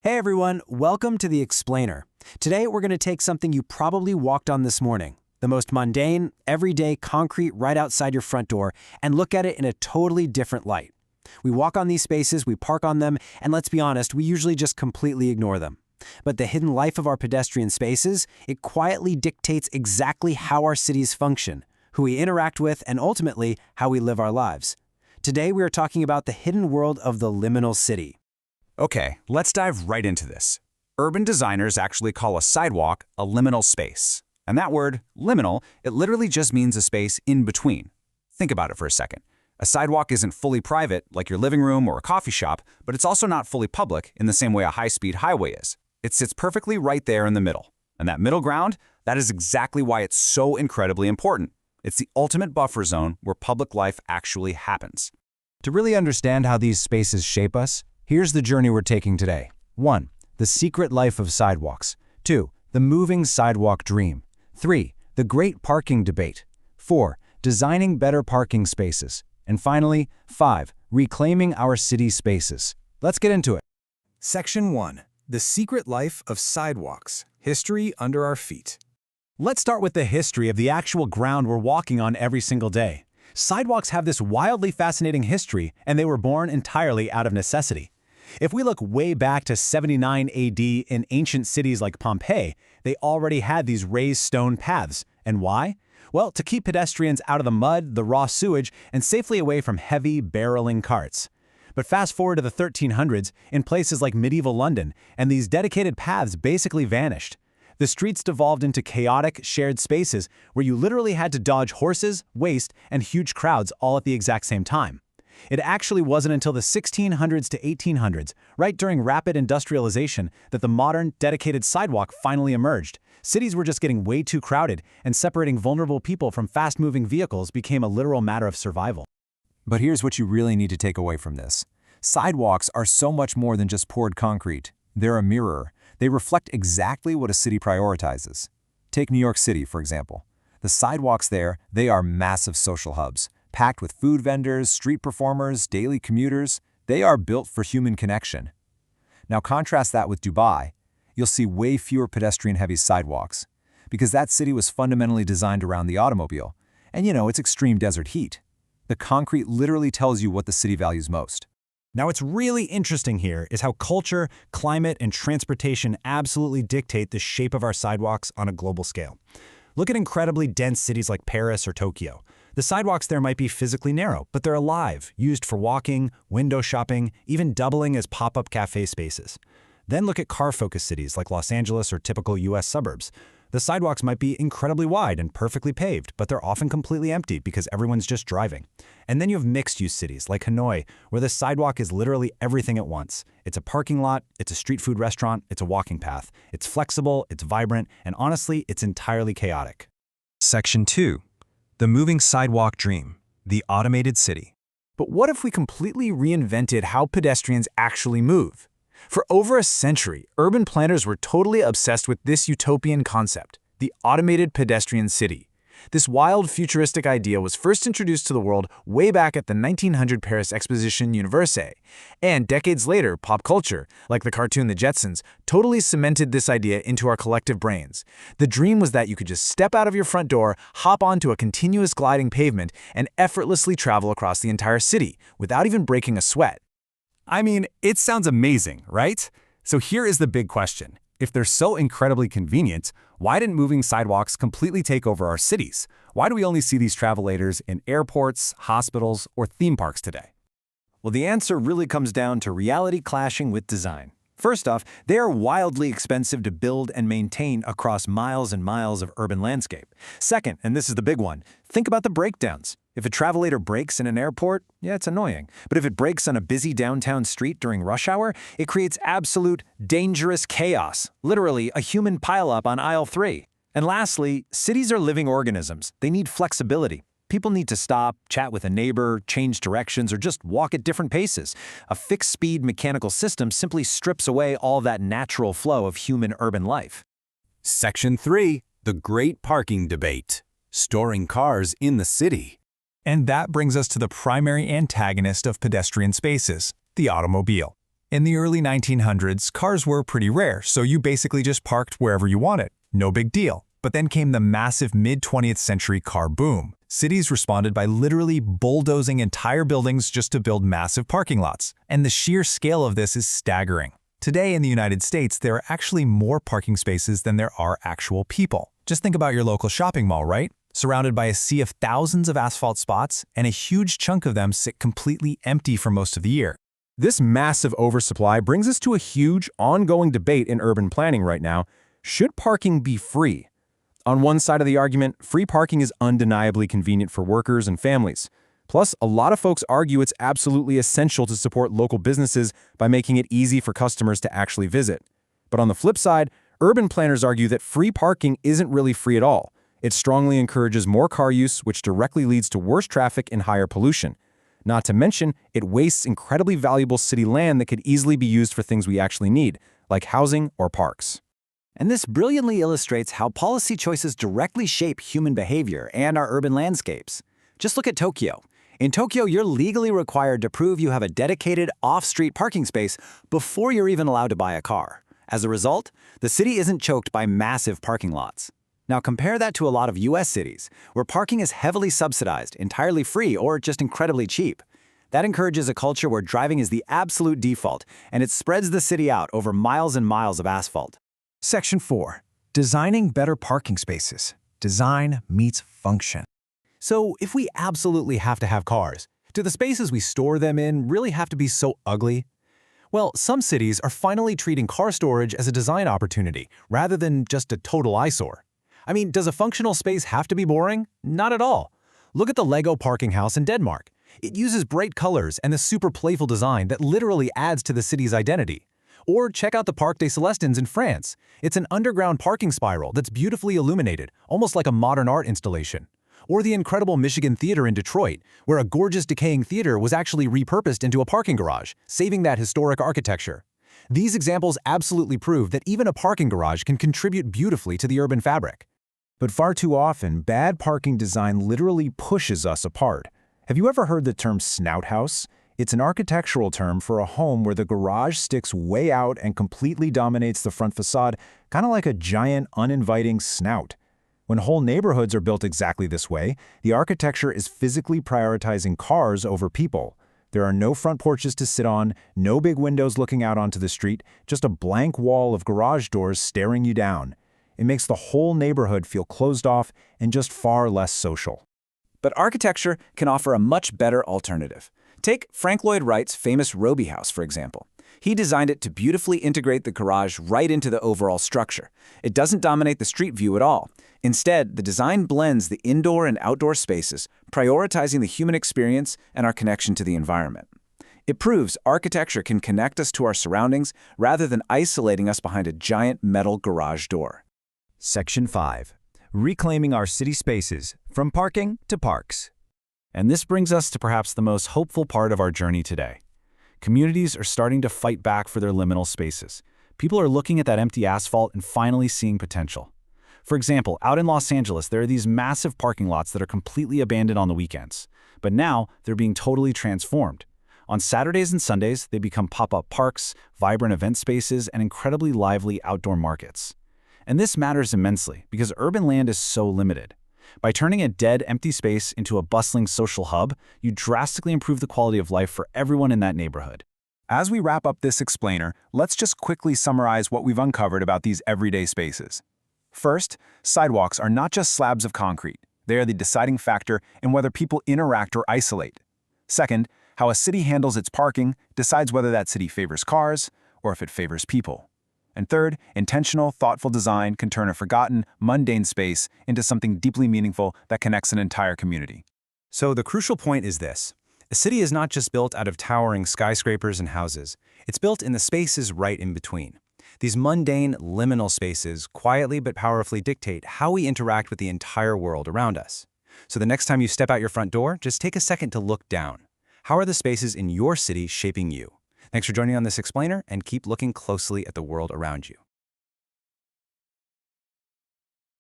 Hey everyone, welcome to The Explainer. Today we're going to take something you probably walked on this morning, the most mundane, everyday concrete right outside your front door, and look at it in a totally different light. We walk on these spaces, we park on them, and let's be honest, we usually just completely ignore them. But the hidden life of our pedestrian spaces, it quietly dictates exactly how our cities function, who we interact with, and ultimately, how we live our lives. Today we are talking about the hidden world of the liminal city. Okay, let's dive right into this. Urban designers actually call a sidewalk a liminal space. And that word, liminal, it literally just means a space in between. Think about it for a second. A sidewalk isn't fully private, like your living room or a coffee shop, but it's also not fully public in the same way a high-speed highway is. It sits perfectly right there in the middle. And that middle ground, that is exactly why it's so incredibly important. It's the ultimate buffer zone where public life actually happens. To really understand how these spaces shape us, here's the journey we're taking today. 1. The secret life of sidewalks. 2. The moving sidewalk dream. 3. The great parking debate. 4. Designing better parking spaces. And finally, 5. Reclaiming our city spaces. Let's get into it. Section 1. The secret life of sidewalks. History under our feet. Let's start with the history of the actual ground we're walking on every single day. Sidewalks have this wildly fascinating history, and they were born entirely out of necessity. If we look way back to 79 AD in ancient cities like Pompeii, they already had these raised stone paths. And why? Well, to keep pedestrians out of the mud, the raw sewage, and safely away from heavy, barreling carts. But fast forward to the 1300s, in places like medieval London, and these dedicated paths basically vanished. The streets devolved into chaotic, shared spaces where you literally had to dodge horses, waste, and huge crowds all at the exact same time. It actually wasn't until the 1600s to 1800s, right during rapid industrialization, that the modern, dedicated sidewalk finally emerged. Cities were just getting way too crowded, and separating vulnerable people from fast-moving vehicles became a literal matter of survival. But here's what you really need to take away from this. Sidewalks are so much more than just poured concrete. They're a mirror. They reflect exactly what a city prioritizes. Take New York City, for example. The sidewalks there, they are massive social hubs, packed with food vendors, street performers, daily commuters. They are built for human connection. Now contrast that with Dubai. You'll see way fewer pedestrian-heavy sidewalks, because that city was fundamentally designed around the automobile. And it's extreme desert heat. The concrete literally tells you what the city values most. Now, what's really interesting here is how culture, climate, and transportation absolutely dictate the shape of our sidewalks on a global scale. Look at incredibly dense cities like Paris or Tokyo. The sidewalks there might be physically narrow, but they're alive, used for walking, window shopping, even doubling as pop-up cafe spaces. Then look at car-focused cities like Los Angeles or typical US suburbs. The sidewalks might be incredibly wide and perfectly paved, but they're often completely empty because everyone's just driving. And then you have mixed-use cities like Hanoi, where the sidewalk is literally everything at once. It's a parking lot, it's a street food restaurant, it's a walking path. It's flexible, it's vibrant, and honestly, it's entirely chaotic. Section 2. The moving sidewalk dream. The automated city. But what if we completely reinvented how pedestrians actually move? For over a century, urban planners were totally obsessed with this utopian concept, the automated pedestrian city. This wild, futuristic idea was first introduced to the world way back at the 1900 Paris Exposition Universelle. And decades later, pop culture, like the cartoon The Jetsons, totally cemented this idea into our collective brains. The dream was that you could just step out of your front door, hop onto a continuous gliding pavement, and effortlessly travel across the entire city without even breaking a sweat. I mean, it sounds amazing, right? So here is the big question. If they're so incredibly convenient, why didn't moving sidewalks completely take over our cities? Why do we only see these travelators in airports, hospitals, or theme parks today? Well, the answer really comes down to reality clashing with design. First off, they are wildly expensive to build and maintain across miles and miles of urban landscape. Second, and this is the big one, think about the breakdowns. If a travelator breaks in an airport, yeah, it's annoying. But if it breaks on a busy downtown street during rush hour, it creates absolute, dangerous chaos. Literally, a human pileup on aisle 3. And lastly, cities are living organisms. They need flexibility. People need to stop, chat with a neighbor, change directions, or just walk at different paces. A fixed-speed mechanical system simply strips away all that natural flow of human urban life. Section 3. The Great Parking Debate. Storing cars in the city. And that brings us to the primary antagonist of pedestrian spaces, the automobile. In the early 1900s, cars were pretty rare, so you basically just parked wherever you wanted. No big deal. But then came the massive mid-20th century car boom. Cities responded by literally bulldozing entire buildings just to build massive parking lots. And the sheer scale of this is staggering. Today in the United States, there are actually more parking spaces than there are actual people. Just think about your local shopping mall, right? Surrounded by a sea of thousands of asphalt spots, and a huge chunk of them sit completely empty for most of the year. This massive oversupply brings us to a huge, ongoing debate in urban planning right now. Should parking be free? On one side of the argument, free parking is undeniably convenient for workers and families. Plus, a lot of folks argue it's absolutely essential to support local businesses by making it easy for customers to actually visit. But on the flip side, urban planners argue that free parking isn't really free at all. It strongly encourages more car use, which directly leads to worse traffic and higher pollution. Not to mention, it wastes incredibly valuable city land that could easily be used for things we actually need, like housing or parks. And this brilliantly illustrates how policy choices directly shape human behavior and our urban landscapes. Just look at Tokyo. In Tokyo, you're legally required to prove you have a dedicated off-street parking space before you're even allowed to buy a car. As a result, the city isn't choked by massive parking lots. Now compare that to a lot of US cities, where parking is heavily subsidized, entirely free, or just incredibly cheap. That encourages a culture where driving is the absolute default, and it spreads the city out over miles and miles of asphalt. Section 4. Designing better parking spaces. Design meets function. So, if we absolutely have to have cars, do the spaces we store them in really have to be so ugly? Well, some cities are finally treating car storage as a design opportunity, rather than just a total eyesore. I mean, does a functional space have to be boring? Not at all. Look at the Lego parking house in Denmark. It uses bright colors and the super playful design that literally adds to the city's identity. Or check out the Parc des Célestins in France. It's an underground parking spiral that's beautifully illuminated, almost like a modern art installation. Or the incredible Michigan Theater in Detroit, where a gorgeous decaying theater was actually repurposed into a parking garage, saving that historic architecture. These examples absolutely prove that even a parking garage can contribute beautifully to the urban fabric. But far too often, bad parking design literally pushes us apart. Have you ever heard the term snout house? It's an architectural term for a home where the garage sticks way out and completely dominates the front facade, kind of like a giant, uninviting snout. When whole neighborhoods are built exactly this way, the architecture is physically prioritizing cars over people. There are no front porches to sit on, no big windows looking out onto the street, just a blank wall of garage doors staring you down. It makes the whole neighborhood feel closed off and just far less social. But architecture can offer a much better alternative. Take Frank Lloyd Wright's famous Roby House, for example. He designed it to beautifully integrate the garage right into the overall structure. It doesn't dominate the street view at all. Instead, the design blends the indoor and outdoor spaces, prioritizing the human experience and our connection to the environment. It proves architecture can connect us to our surroundings rather than isolating us behind a giant metal garage door. Section 5. Reclaiming our city spaces from parking to parks. And this brings us to perhaps the most hopeful part of our journey today. Communities are starting to fight back for their liminal spaces. People are looking at that empty asphalt and finally seeing potential. For example, out in Los Angeles, there are these massive parking lots that are completely abandoned on the weekends. But now, they're being totally transformed. On Saturdays and Sundays, they become pop-up parks, vibrant event spaces, and incredibly lively outdoor markets. And this matters immensely because urban land is so limited. By turning a dead, empty space into a bustling social hub, you drastically improve the quality of life for everyone in that neighborhood. As we wrap up this explainer, let's just quickly summarize what we've uncovered about these everyday spaces. First, sidewalks are not just slabs of concrete. They are the deciding factor in whether people interact or isolate. Second, how a city handles its parking decides whether that city favors cars or if it favors people. And third, intentional, thoughtful design can turn a forgotten, mundane space into something deeply meaningful that connects an entire community. So the crucial point is this. A city is not just built out of towering skyscrapers and houses. It's built in the spaces right in between. These mundane, liminal spaces quietly but powerfully dictate how we interact with the entire world around us. So the next time you step out your front door, just take a second to look down. How are the spaces in your city shaping you? Thanks for joining on this explainer, and keep looking closely at the world around you.